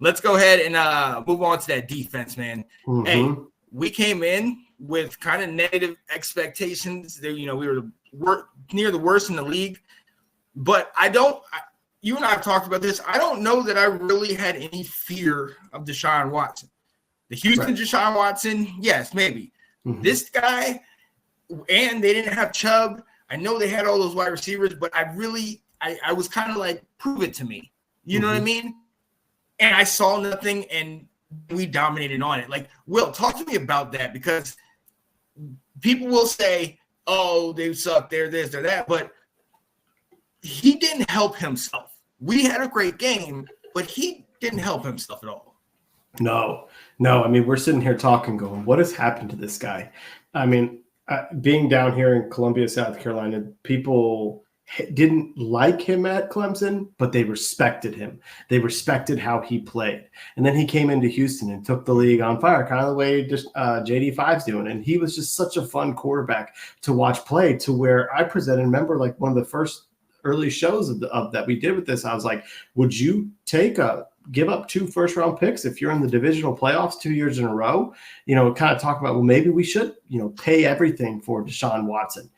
let's go ahead and move on to that defense, man. Mm-hmm. Hey, we came in with kind of negative expectations. We were near the worst in the league. But you and I have talked about this. I don't know that I really had any fear of Deshaun Watson. The Houston Deshaun Watson, yes, maybe. Mm-hmm. This guy, and they didn't have Chubb. I know they had all those wide receivers, but I was kind of like, prove it to me. You know what I mean? And I saw nothing, and we dominated on it. Like, Will, talk to me about that, because people will say, oh, they suck, they're this, they're that, but he didn't help himself. We had a great game, but he didn't help himself at all. No. I mean, we're sitting here talking, going, what has happened to this guy? I mean, being down here in Columbia, South Carolina, people didn't like him at Clemson, but they respected him. They respected how he played. And then he came into Houston and took the league on fire, kind of the way just JD5's doing. And he was just such a fun quarterback to watch play, to where I presented, remember, like one of the first early shows of that we did with this, I was like, would you give up 2 first-round picks if you're in the divisional playoffs 2 years in a row? Kind of talk about, well, maybe we should, pay everything for Deshaun Watson.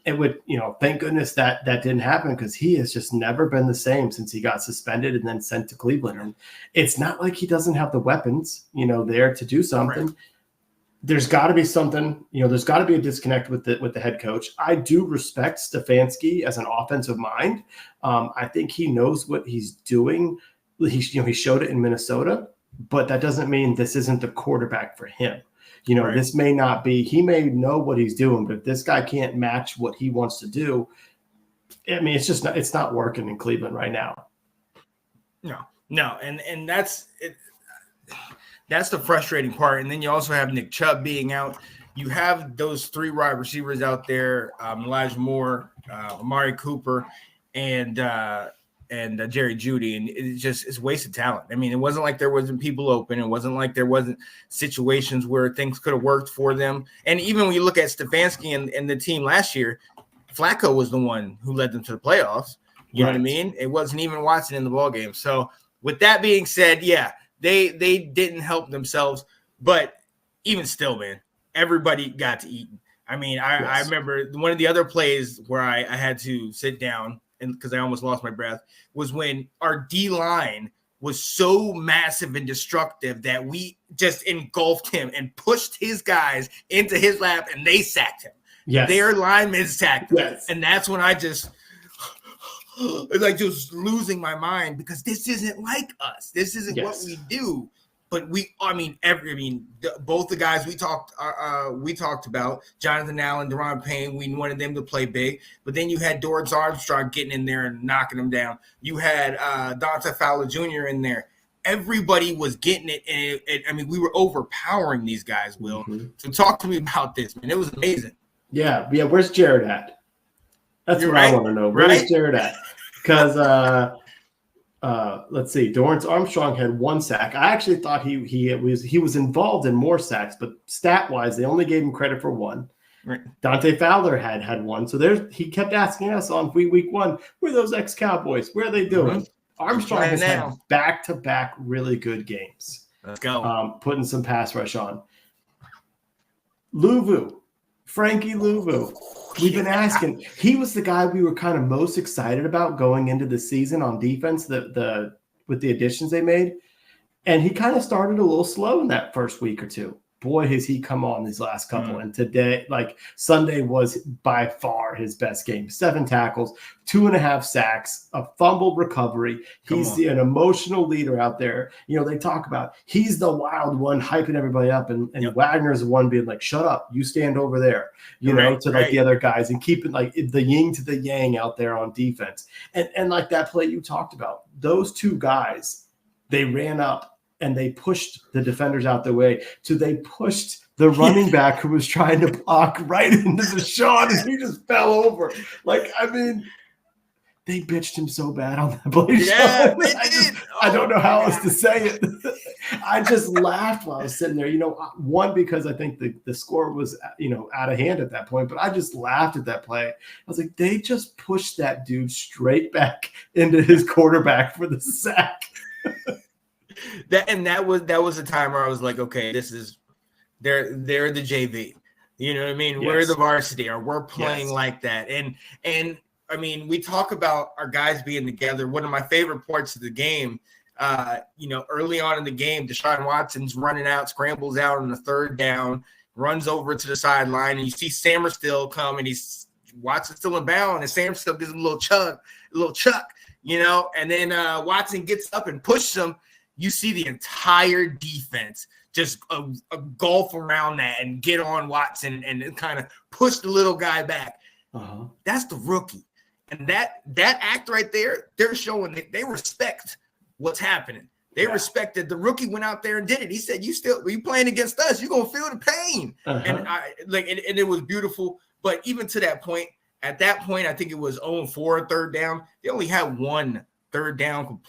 It would, thank goodness that didn't happen, because he has just never been the same since he got suspended and then sent to Cleveland. And it's not like he doesn't have the weapons, there to do something. Right. There's got to be something, there's got to be a disconnect with the head coach. I do respect Stefanski as an offensive mind. I think he knows what he's doing. He showed it in Minnesota, but that doesn't mean this isn't the quarterback for him. Right. This may not be, he may know what he's doing, but if this guy can't match what he wants to do, I mean, it's not working in Cleveland right now. No. And that's it. That's the frustrating part. And then you also have Nick Chubb being out. You have those 3 wide receivers out there, Elijah Moore, Amari Cooper, and Jerry Jeudy, and it's wasted talent. I mean, it wasn't like there wasn't people open. It wasn't like there wasn't situations where things could have worked for them. And even when you look at Stefanski and the team last year, Flacco was the one who led them to the playoffs. You know what I mean? It wasn't even Watson in the ballgame. So with that being said, yeah, they didn't help themselves. But even still, man, everybody got to eat. I mean, I remember one of the other plays where I had to sit down, and because I almost lost my breath, was when our D-line was so massive and destructive that we just engulfed him and pushed his guys into his lap, and they sacked him. Yes. Their linemen sacked him. Yes. And that's when I just losing my mind, because this isn't like us. This isn't what we do. But both the guys we talked about, Jonathan Allen, Deron Payne, we wanted them to play big. But then you had Dorrance Armstrong getting in there and knocking them down. You had Dante Fowler Jr. in there. Everybody was getting it, and we were overpowering these guys, Will. Mm-hmm. So talk to me about this, man. It was amazing. Yeah. Where's Jared at? That's what I want to know. Where's Jared at? Because let's see. Dorrance Armstrong had 1 sack. I actually thought he was involved in more sacks, but stat-wise, they only gave him credit for 1. Right. Dante Fowler had 1. So he kept asking us on week 1, where are those ex-Cowboys? Where are they doing? Mm-hmm. Armstrong has had back-to-back really good games. Let's go. Putting some pass rush on. Frankie Louvu. We've been asking. He was the guy we were kind of most excited about going into the season on defense, with the additions they made. And he kind of started a little slow in that first week or 2. Boy, has he come on these last couple. And today, Sunday was by far his best game. 7 tackles, 2.5 sacks, a fumbled recovery. He's an emotional leader out there. They talk about he's the wild one hyping everybody up, and Wagner's the one being like, shut up, you stand over there, the other guys, and keeping the yin to the yang out there on defense. And like that play you talked about, those 2 guys, they ran up and they pushed the defenders out their way. They pushed the running back who was trying to block right into Deshaun, and he just fell over. They bitched him so bad on that play. Yeah, I don't know how else to say it. I just laughed while I was sitting there. One, because I think the score was out of hand at that point, but I just laughed at that play. I was like, they just pushed that dude straight back into his quarterback for the sack. that was a time where I was like, okay, they're the JV. You know what I mean? Yes. We're the varsity, or we're playing Yes. like that. And I mean, we talk about our guys being together. One of my favorite parts of the game, early on in the game, Deshaun Watson's running out, scrambles out on the third down, runs over to the sideline, and you see Samerstill come, and Watson's still in bounds, and Samerstill gives him a little chuck, and then Watson gets up and pushes him. You see the entire defense just a golf around that and get on Watson and kind of push the little guy back. Uh-huh. That's the rookie. And that act right there, they're showing that they respect what's happening. They respected the rookie went out there and did it. He said, you playing against us, you're going to feel the pain. Uh-huh. And it was beautiful. But even to that point, at that point, I think it was 0-4 third down. They only had one third down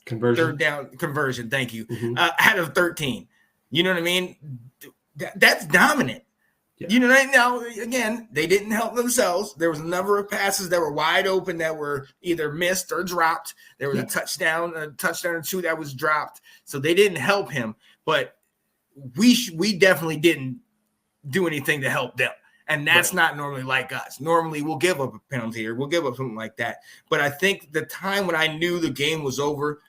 conversion. Thank you. Mm-hmm. Out of 13. You know what I mean? That's dominant. Yeah. You know, now again, they didn't help themselves. There was a number of passes that were wide open that were either missed or dropped. There was a touchdown or two that was dropped. So they didn't help him, but we definitely didn't do anything to help them. And that's not normally like us. Normally we'll give up a penalty or we'll give up something like that. But I think the time when I knew the game was over,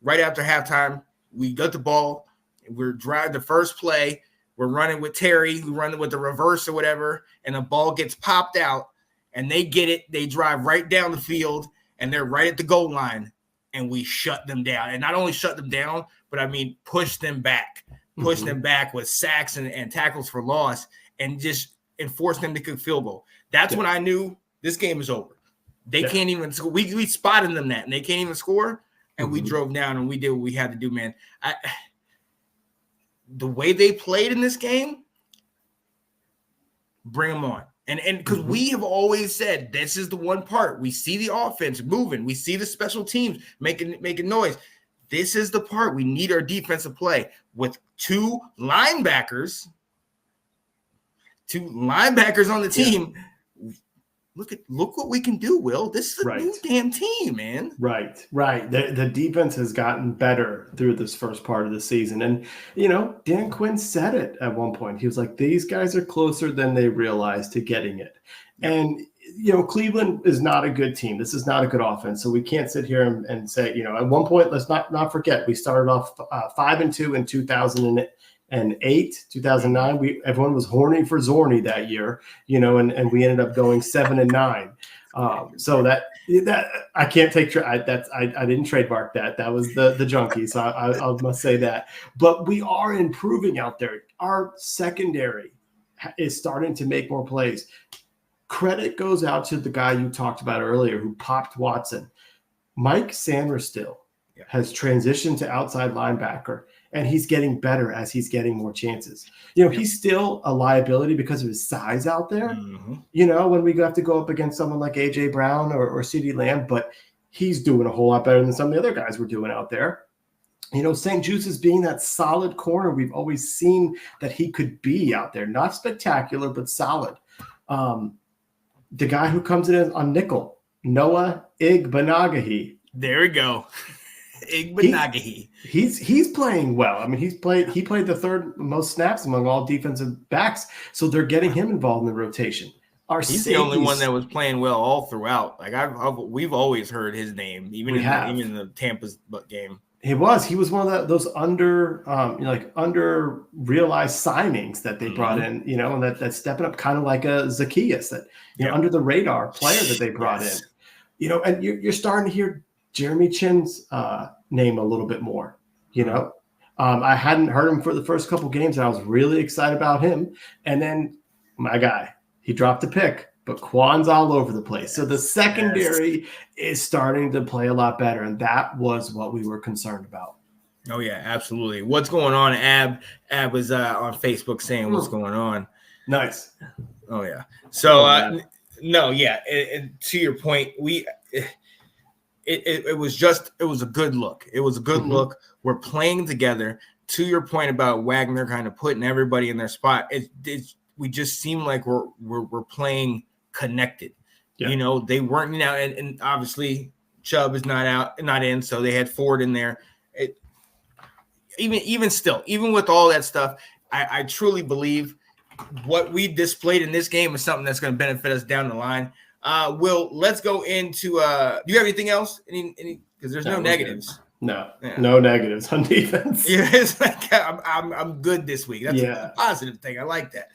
right after halftime, we got the ball. We're driving the first play. We're running with Terry, we're running with the reverse or whatever, and the ball gets popped out, and they get it. They drive right down the field, and they're right at the goal line, and we shut them down. And not only shut them down, but I mean push them back with sacks and tackles for loss, and just enforce them to kick field goal. That's when I knew this game is over. They can't even score. We spotted them that, and they can't even score, and we drove down, and we did what we had to do, man. The way they played in this game, bring them on. And because we have always said this is the one part. We see the offense moving. We see the special teams making noise. This is the part we need our defensive play with two linebackers on the team. Look what we can do, Will. This is a new damn team, man. Right. The defense has gotten better through this first part of the season. And, Dan Quinn said it at one point. He was like, these guys are closer than they realize to getting it. Yep. And, Cleveland is not a good team. This is not a good offense. So we can't sit here and say, at one point, let's not forget, we started off 5-2 in 2008, 2009, everyone was horny for Zorny that year, and we ended up going 7-9. So that I can't take I didn't trademark that. That was the junkie. So I must say that. But we are improving out there. Our secondary is starting to make more plays. Credit goes out to the guy you talked about earlier who popped Watson. Mike Samerstill has transitioned to outside linebacker. And he's getting better as he's getting more chances. He's still a liability because of his size out there, when we have to go up against someone like A.J. Brown or CeeDee Lamb, but he's doing a whole lot better than some of the other guys we're doing out there. St. Juice is being that solid corner we've always seen that he could be out there. Not spectacular, but solid. The guy who comes in on nickel, Noah Igbenogany. There we go. Igbenogany. He's playing well. I mean, he played the third most snaps among all defensive backs, so they're getting him involved in the rotation. He's the only one that was playing well all throughout. Like we've always heard his name, even in the Tampa's game. He was one of those under realized signings that they brought in, and that's stepping up, kind of like a Zacchaeus, that under the radar player that they brought in. And you're starting to hear Jeremy Chin's name a little bit more, I hadn't heard him for the first couple games, and I was really excited about him. And then my guy, he dropped a pick, but Quan's all over the place. So the secondary is starting to play a lot better, and that was what we were concerned about. Oh yeah, absolutely. What's going on? Ab was on Facebook saying what's going on. Nice. Oh yeah. So no, yeah. To your point, It was a good look. It was a good look. We're playing together. To your point about Wagner kind of putting everybody in their spot, we just seem like we're playing connected. Yeah. They weren't and obviously Chubb is not in, so they had Ford in there. Even still, even with all that stuff, I truly believe what we displayed in this game is something that's going to benefit us down the line. Will, let's go into. Do you have anything else? Any? Because there's no negatives. No, no negatives on defense. Yeah, it's like I'm good this week. That's a positive thing. I like that.